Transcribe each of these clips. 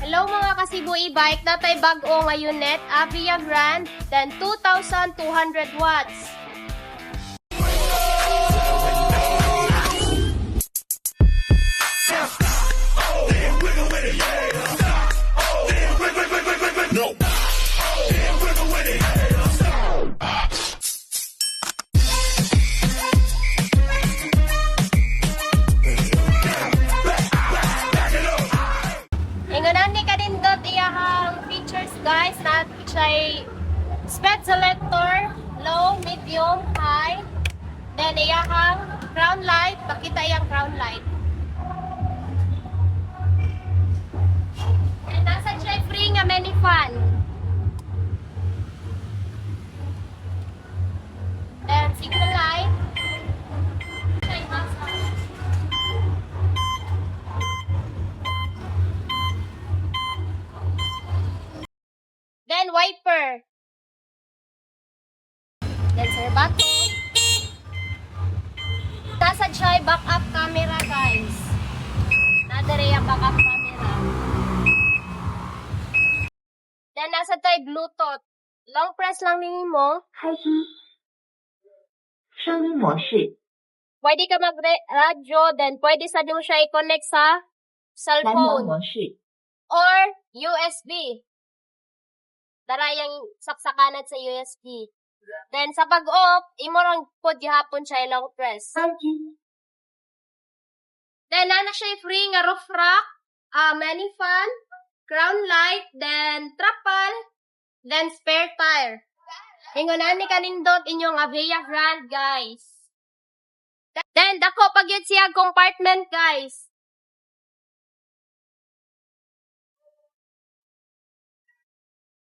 Hello mga ka-Cebu e-bike, natay bag-o nga unit, Avia Grand, then 2,200 watts. No. Ingunan ni kanindot iyahang features guys, na siya'y speed selector, low, medium, high. Then iyahang crown light, pakita iyang crown light. And nasa siya free nga mini fan. Then signal light. Siya'y nasa. Then wiper. Then sir button. Nasa siya backup camera guys. Nadari ang backup camera. Then nasa tayo Bluetooth. Long press lang mo. 开机，声音模式， Pwede ka mag-radio, then pwede sa nyo siya i-connect sa 蓝牙 cellphone 模式， or USB. Darayang saksakanat sa USB. Then sa pag-off, imo lang po gihapon siya long press. 关机， Then ana siya free nga roof rack, mini fan, crown light, then trapal, then spare tire. Ingon ni kanindot inyong Avia Grand guys. Then dako pag yun siya compartment guys.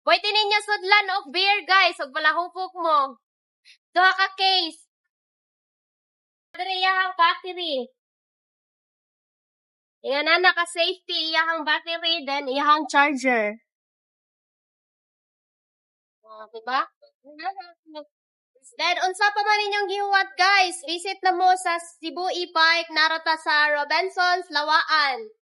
Pwede ninyo sudlan of beer guys, ug balahupok mo. Duha ka case. Diri iyahang battery. Iyan na naka-safety iyahang battery, then iyahang charger. Diba? Then, unsa pa man inyong gihuwat guys, visit na mo sa Cebu e-bike, narata sa Robinsons, Lawaan.